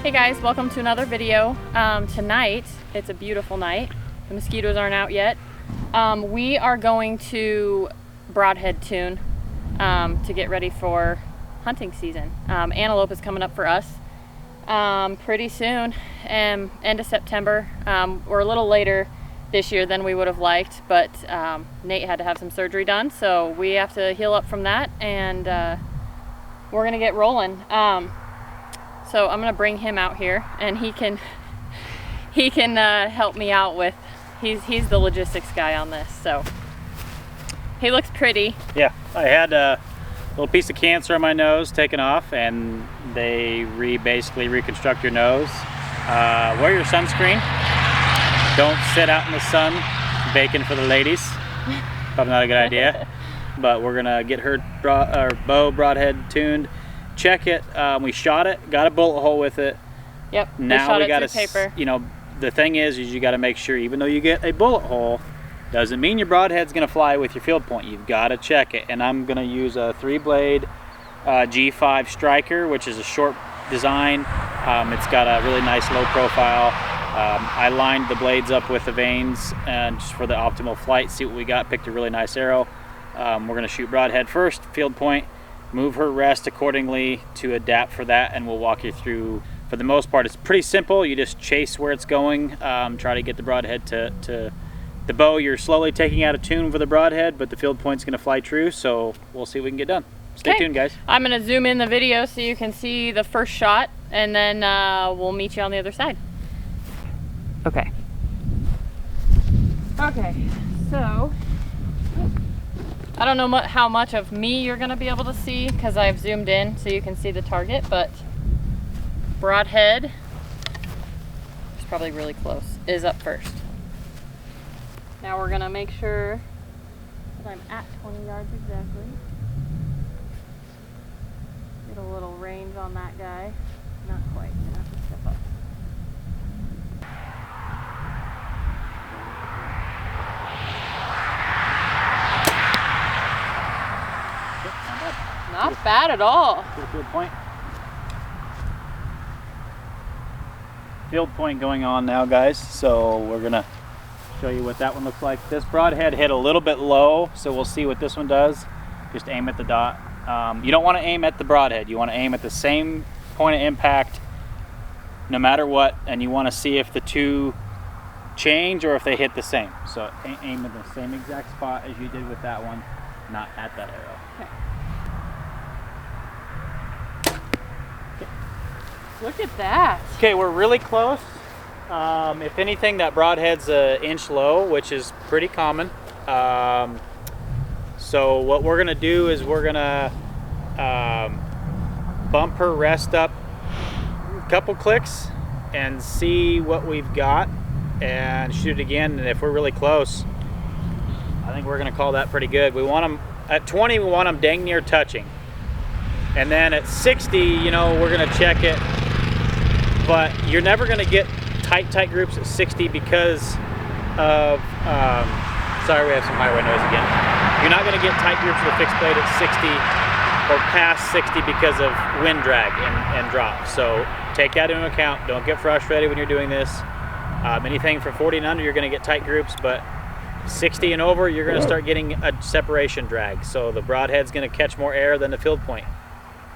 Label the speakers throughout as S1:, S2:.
S1: Hey guys, welcome to another video. Tonight, it's a beautiful night. The mosquitoes aren't out yet. We are going to Broadhead Tune to get ready for hunting season. Antelope is coming up for us pretty soon, end of September. We're a little later this year than we would have liked, but Nate had to have some surgery done, so we have to heal up from that, and we're gonna get rolling. So I'm gonna bring him out here, and he can help me out with. He's the logistics guy on this, so he looks pretty.
S2: Yeah, I had a little piece of cancer on my nose taken off, and they basically reconstruct your nose. Wear your sunscreen. Don't sit out in the sun baking for the ladies. Probably not a good idea. But we're gonna get her bow broadhead tuned. Check it. We shot it. Got a bullet hole with it.
S1: Yep.
S2: Now we got to
S1: paper.
S2: You know, the thing is you got to make sure, even though you get a bullet hole, doesn't mean your broadhead's gonna fly with your field point. You've got to check it. And I'm gonna use a 3-blade G5 striker, which is a short design. It's got a really nice low profile. I lined the blades up with the vanes and just for the optimal flight. See what we got. Picked a really nice arrow. We're gonna shoot broadhead first, field point. Move her rest accordingly to adapt for that, and we'll walk you through. For the most part, it's pretty simple. You just chase where it's going, try to get the broadhead to the bow. You're slowly taking out of tune for the broadhead, but the field point's gonna fly true, so we'll see what we can get done. Stay tuned, guys. I'm
S1: gonna zoom in the video so you can see the first shot, and then we'll meet you on the other side. Okay. Okay, so I don't know how much of me you're gonna be able to see because I've zoomed in so you can see the target, but broadhead, it's probably really close, is up first. Now we're gonna make sure that I'm at 20 yards exactly. Get a little range on that guy. Not quite, gonna have to step up. Not bad at all.
S2: Field point. Field point going on now, guys. So we're gonna show you what that one looks like. This broadhead hit a little bit low, so we'll see what this one does. Just aim at the dot. You don't want to aim at the broadhead. You want to aim at the same point of impact, no matter what, and you want to see if the two change or if they hit the same. So aim at the same exact spot as you did with that one, not at that arrow.
S1: Okay. Look at that.
S2: Okay, we're really close. If anything, that broadhead's an inch low, which is pretty common. So what we're gonna do is we're gonna bump her rest up a couple clicks and see what we've got and shoot it again. And if we're really close, I think we're gonna call that pretty good. We want them at 20, we want them dang near touching. And then at 60, you know, we're gonna check it. But you're never going to get tight groups at 60 because of, sorry, we have some highway noise again. You're not going to get tight groups with a fixed blade at 60 or past 60 because of wind drag and drop. So take that into account. Don't get frustrated when you're doing this. Anything from 40 and under, you're going to get tight groups, but 60 and over, you're going to start getting a separation drag. So the broadhead's going to catch more air than the field point.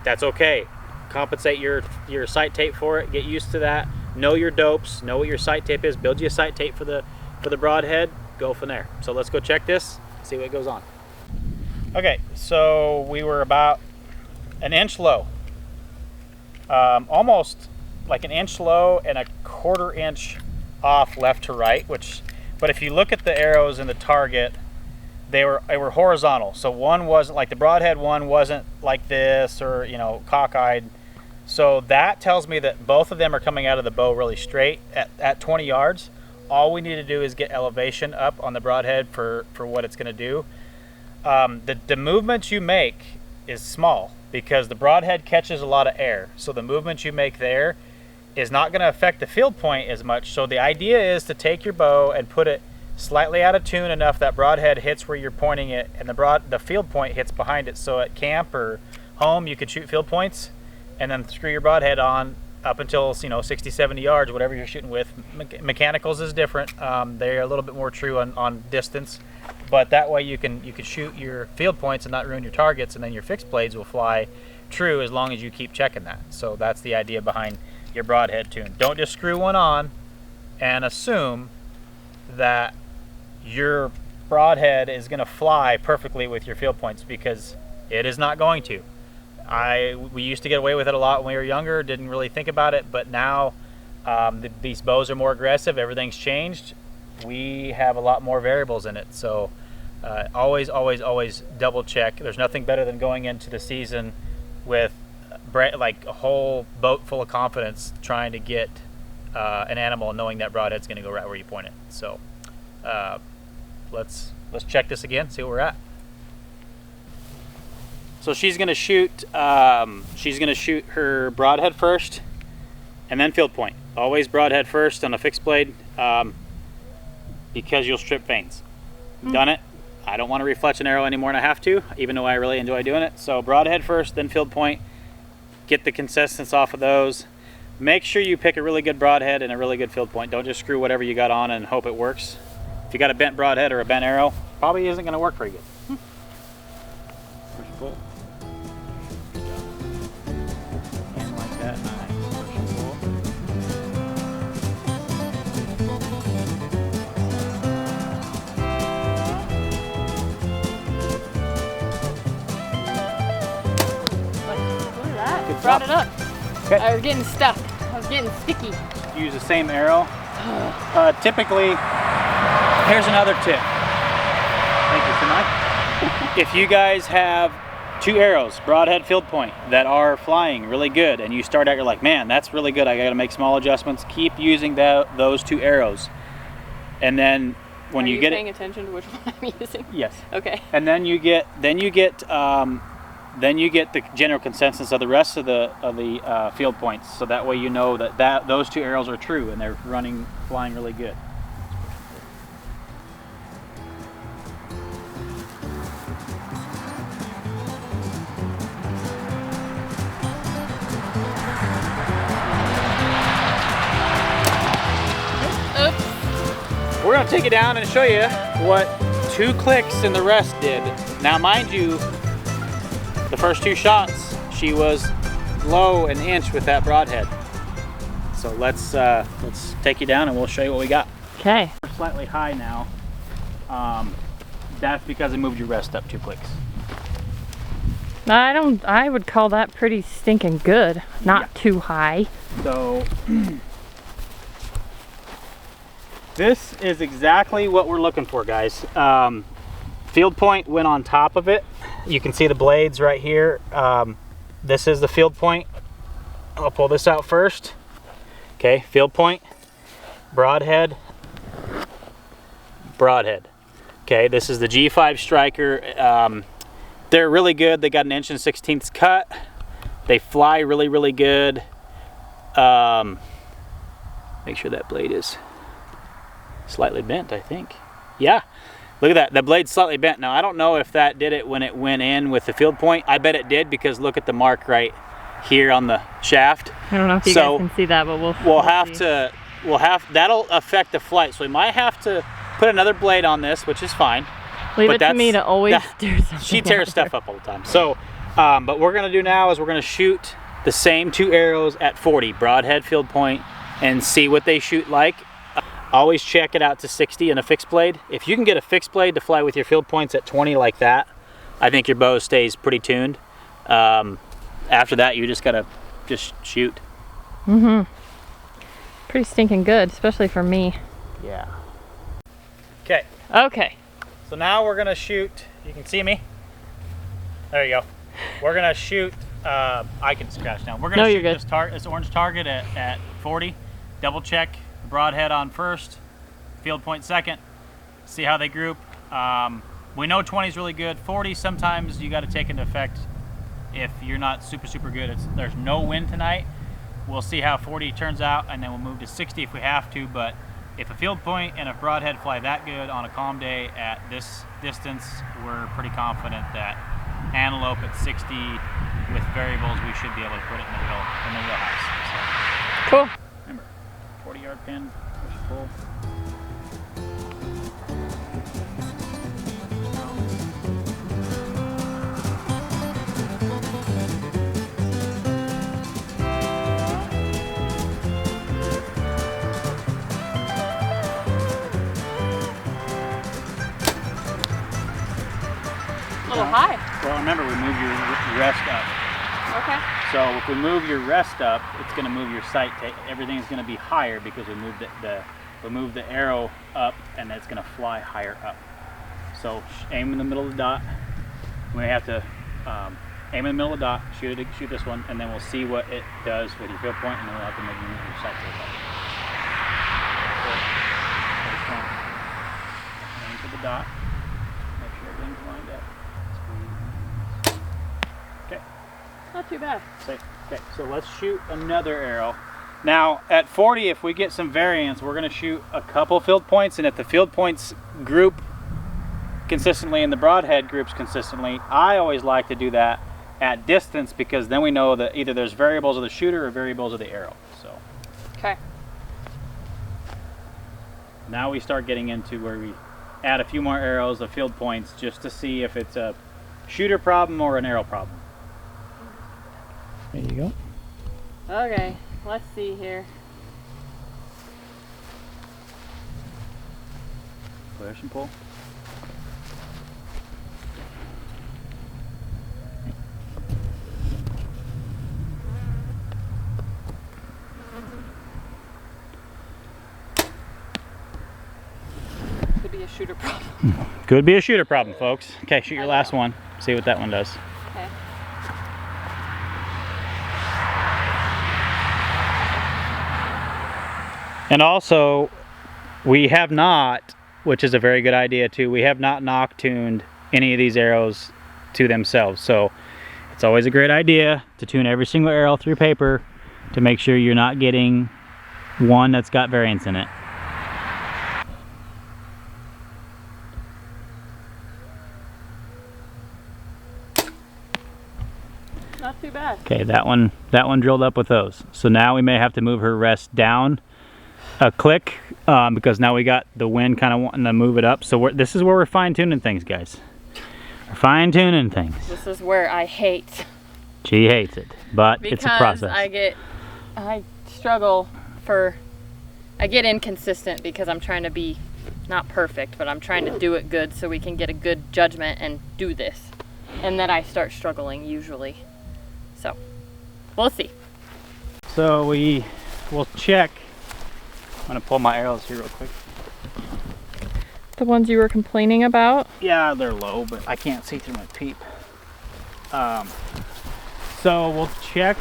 S2: That's okay. Compensate your sight tape for it. Get used to that. Know your dopes. Know what your sight tape is. Build you a sight tape for the broadhead. Go from there. So let's go check this. See what goes on. Okay, so we were about an inch low, almost like an inch low and a 1/4 inch off left to right. But if you look at the arrows in the target, they were horizontal. So one wasn't like the broadhead one wasn't like this or, you know, cockeyed. So that tells me that both of them are coming out of the bow really straight at 20 yards. All we need to do is get elevation up on the broadhead for what it's going to do. The movement you make is small because the broadhead catches a lot of air. So the movement you make there is not going to affect the field point as much. So the idea is to take your bow and put it slightly out of tune enough that broadhead hits where you're pointing it, and the field point hits behind it. So at camp or home, you could shoot field points and then screw your broadhead on up until 60, 70 yards, whatever you're shooting with. Mechanicals is different. They're a little bit more true on distance, but that way you can shoot your field points and not ruin your targets, and then your fixed blades will fly true as long as you keep checking that. So that's the idea behind your broadhead tune. Don't just screw one on and assume that your broadhead is going to fly perfectly with your field points, because it is not going to. We used to get away with it a lot when we were younger, didn't really think about it, but now these bows are more aggressive, everything's changed. We have a lot more variables in it, so always double check. There's nothing better than going into the season with like a whole boat full of confidence trying to get an animal and knowing that broadhead's going to go right where you point it. So let's check this again, see where we're at. So she's going to shoot her broadhead first and then field point. Always broadhead first on a fixed blade, because you'll strip vanes. Done it. I don't want to refletch an arrow any more than I have to, even though I really enjoy doing it. So broadhead first, then field point. Get the consistence off of those. Make sure you pick a really good broadhead and a really good field point. Don't just screw whatever you got on and hope it works. If you got a bent broadhead or a bent arrow, probably isn't going to work very good. Push and pull. And like that. Nice. Push and pull.
S1: Look at that.
S2: Good
S1: Brought
S2: stuff.
S1: it up.
S2: Okay.
S1: I was getting stuck. I was getting sticky.
S2: Use the same arrow. Typically, here's another tip. Thank you, Sinai. If you guys have two arrows, broadhead field point, that are flying really good, and you start out, you're like, man, that's really good, I gotta make small adjustments, keep using those two arrows. And then when you get
S1: paying attention to which one I'm using?
S2: Yes.
S1: Okay.
S2: And then you get the general consensus of the rest of the field points, so that way you know that those two arrows are true and they're flying really good.
S1: Oops.
S2: We're gonna take it down and show you what 2 clicks and the rest did. Now, mind you, the first 2 shots, she was low an inch with that broadhead. So let's take you down and we'll show you what we got.
S1: Okay.
S2: We're slightly high now. That's because I moved your rest up 2 clicks.
S1: I would call that pretty stinking good. Not too high.
S2: So this is exactly what we're looking for, guys. Field point went on top of it. You can see the blades right here. This is the field point. I'll pull this out first. Okay, field point, broadhead, broadhead. Okay, this is the G5 Striker. They're really good. They got an 1 1/16 cut. They fly really, really good. Make sure that blade is slightly bent, I think. Yeah, look at that. The blade's slightly bent. Now, I don't know if that did it when it went in with the field point. I bet it did, because look at the mark right here on the shaft.
S1: I don't know if you guys can see that, but
S2: that'll affect the flight. So we might have to put another blade on this, which is fine.
S1: Leave it to me to always do something.
S2: She tears stuff up all the time. So, but what we're gonna do now is we're gonna shoot the same 2 arrows at 40, broadhead field point, and see what they shoot like. Always check it out to 60 in a fixed blade. If you can get a fixed blade to fly with your field points at 20 like that, I think your bow stays pretty tuned. After that, you just gotta shoot.
S1: Pretty stinking good, especially for me.
S2: Yeah. Okay.
S1: Okay.
S2: So now we're gonna shoot. You can see me. There you go. We're gonna shoot. I can scratch now. We're gonna shoot this orange target at 40. Double check the broadhead on first, field point second. See how they group. We know 20 is really good. 40 sometimes you got to take into effect if you're not super good. There's no wind tonight. We'll see how 40 turns out, and then we'll move to 60 if we have to. But if a field point and a broadhead fly that good on a calm day at this distance, we're pretty confident that antelope at 60 with variables, we should be able to put it in the wheelhouse. So.
S1: Cool.
S2: Remember, 40-yard pin, push and pull.
S1: A little high.
S2: Well, remember, we move your rest up.
S1: Okay.
S2: So if we move your rest up, it's going to move your sight. Everything's going to be higher because we moved the arrow up, and it's going to fly higher up. So aim in the middle of the dot. We have to aim in the middle of the dot, shoot this one, and then we'll see what it does with your field point, and then we'll have to maybe move your sight to the left. Aim for the dot. Make sure everything's lined up. Okay.
S1: Not too bad.
S2: Okay, so let's shoot another arrow. Now at 40, if we get some variance, we're going to shoot a couple field points, and if the field points group consistently and the broadhead groups consistently, I always like to do that at distance, because then we know that either there's variables of the shooter or variables of the arrow. So
S1: okay.
S2: now we start getting into where we add a few more arrows of field points just to see if it's a shooter problem or an arrow problem. There you go.
S1: Okay, let's see here.
S2: Push and pull.
S1: Could be a shooter problem.
S2: Could be a shooter problem, folks. Okay, shoot your last one. See what that one does.
S1: Okay.
S2: And also, we have not, which is a very good idea too, we have not knock-tuned any of these arrows to themselves. So it's always a great idea to tune every single arrow through paper to make sure you're not getting one that's got variance in it.
S1: Not too bad.
S2: Okay, that one drilled up with those. So now we may have to move her rest down a click, because now we got the wind kind of wanting to move it up. So this is where we're fine-tuning things, guys. We're fine-tuning things.
S1: This is where I hate.
S2: She hates it, but it's a process.
S1: I struggle I get inconsistent because I'm trying to be not perfect, but I'm trying to do it good so we can get a good judgment and do this. And then I start struggling usually. So, we'll see.
S2: So we'll check. I'm gonna pull my arrows here real quick.
S1: The ones you were complaining about?
S2: Yeah, they're low, but I can't see through my peep. So we'll check,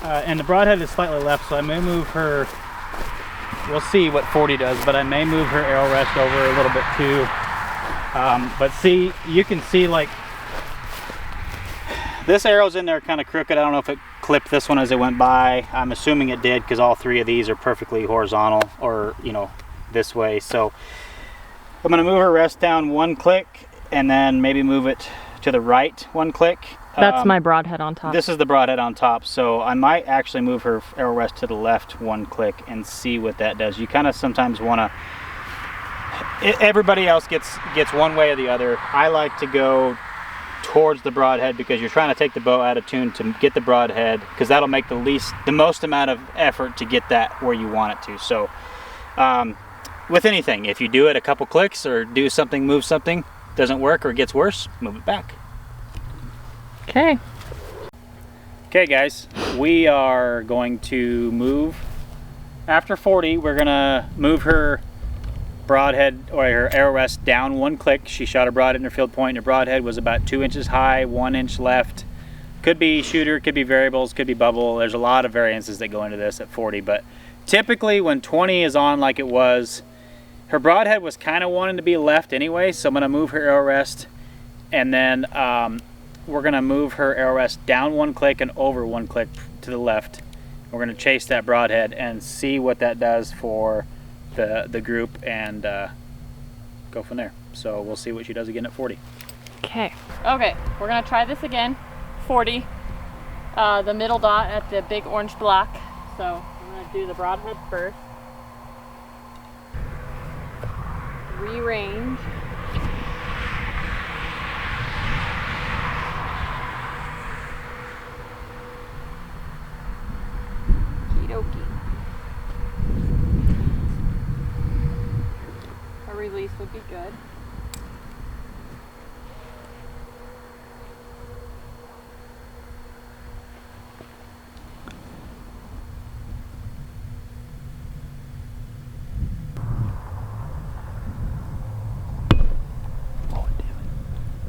S2: and the broadhead is slightly left, so I may move her. We'll see what 40 does, but I may move her arrow rest over a little bit too. But see, you can see like this arrow's in there kind of crooked. I don't know if it clipped this one as it went by. I'm assuming it did, because all three of these are perfectly horizontal, or this way. So I'm going to move her rest down one click, and then maybe move it to the right one click.
S1: That's my broadhead on top.
S2: This is the broadhead on top, so I might actually move her arrow rest to the left one click and see what that does. You kind of sometimes want to, everybody else gets one way or the other. I like to go towards the broadhead because you're trying to take the bow out of tune to get the broadhead, because that'll make the most amount of effort to get that where you want it to. So with anything, if you do it a couple clicks or do something, move something, doesn't work or gets worse, move it back.
S1: Okay.
S2: Okay guys, we are going to move, after 40, we're gonna move her broadhead, or her arrow rest, down one click. She shot her broadhead in her field point, and her broadhead was about 2 inches high, 1 inch left. Could be shooter, could be variables, could be bubble. There's a lot of variances that go into this at 40, but typically when 20 is on like it was, her broadhead was kind of wanting to be left anyway, so I'm gonna move her arrow rest, and then we're gonna move her arrow rest down one click and over one click to the left. We're gonna chase that broadhead and see what that does for the group, and go from there. So we'll see what she does again at 40.
S1: Okay. Okay, we're gonna try this again. 40. The middle dot at the big orange block. So I'm gonna do the broadhead first. Rerange. Okie. A release would be good.
S2: Oh, damn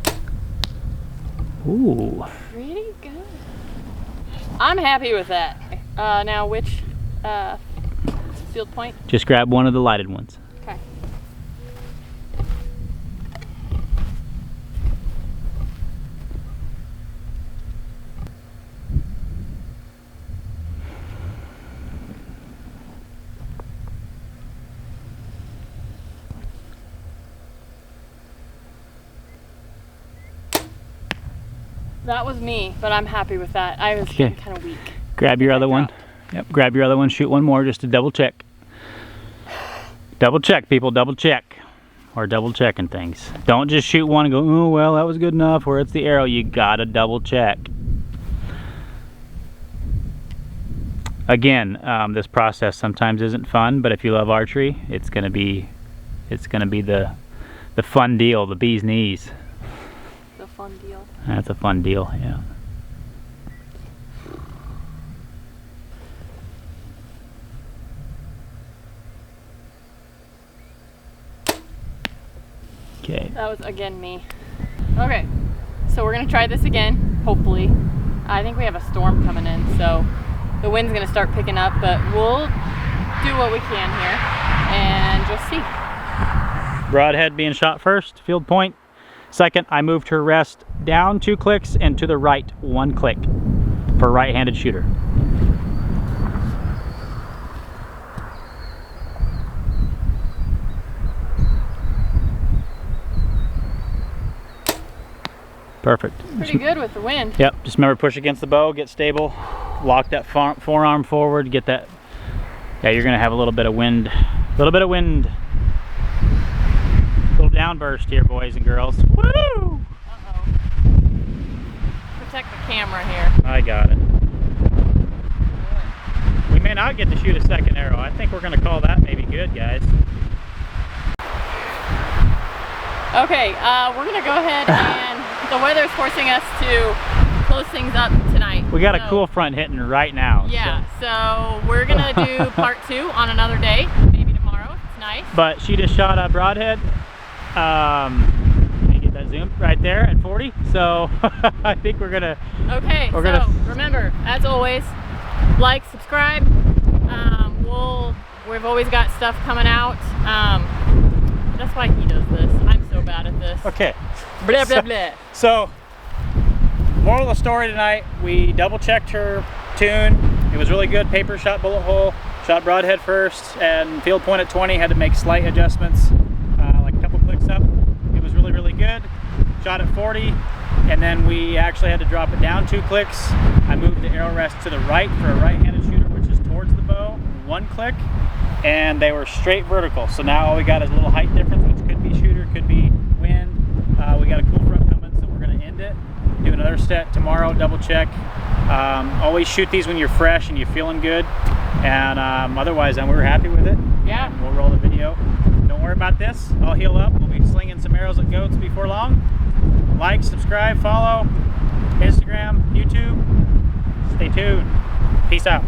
S2: it. Ooh.
S1: Pretty good. I'm happy with that. Now which field point?
S2: Just grab one of the lighted ones.
S1: Okay. That was me, but I'm happy with that. I was
S2: Okay.
S1: kind of weak.
S2: Grab your other one. Yep, grab your other one, shoot one more just to double check. Double check, people, double check. Or double checking things. Don't just shoot one and go, oh, well, that was good enough, or it's the arrow. You gotta double check. Again, this process sometimes isn't fun, but if you love archery, it's gonna be the fun deal, the bee's knees.
S1: The fun deal.
S2: That's a fun deal, yeah. Okay.
S1: That was again me. Okay, so we're gonna try this again, hopefully. I think we have a storm coming in, so the wind's gonna start picking up, but we'll do what we can here and just see.
S2: Broadhead being shot first, field point. Second, I moved her rest down 2 clicks and to the right 1 click for a right-handed shooter. Perfect.
S1: Pretty good with the wind.
S2: Yep, just remember push against the bow, get stable, lock that forearm forward, get that. Yeah, you're gonna have a little bit of wind. A little bit of wind. Little downburst here, boys and girls. Woo!
S1: Uh-oh. Protect the camera here.
S2: I got it. We may not get to shoot a second arrow. I think we're gonna call that maybe good, guys.
S1: Okay, we're gonna go ahead and the weather's forcing us to close things up tonight.
S2: We got a cool front hitting right now.
S1: Yeah, so we're gonna do part 2 on another day, maybe tomorrow. It's nice.
S2: But she just shot a broadhead. Let me get that zoom right there at 40. So I think we're gonna.
S1: Okay, remember, as always, like, subscribe. We've always got stuff coming out. That's why he does this. I'm so bad at this.
S2: Okay.
S1: Blah, blah, blah.
S2: So, moral of the story tonight, we double checked her tune. It was really good. Paper shot bullet hole, shot broadhead first, and field point at 20, had to make slight adjustments, like a couple clicks up. It was really, really good. Shot at 40, and then we actually had to drop it down 2 clicks. I moved the arrow rest to the right for a right-handed shooter, which is towards the bow, 1 click, and they were straight vertical. So now all we got is a little height difference, which could be shooter, could be wind. We got a cool front coming, so we're gonna end it. Do another set tomorrow, double check. Always shoot these when you're fresh and you're feeling good. And otherwise, then we're happy with it.
S1: Yeah.
S2: And we'll roll the video. Don't worry about this. I'll heal up. We'll be slinging some arrows at goats before long. Like, subscribe, follow, Instagram, YouTube. Stay tuned. Peace out.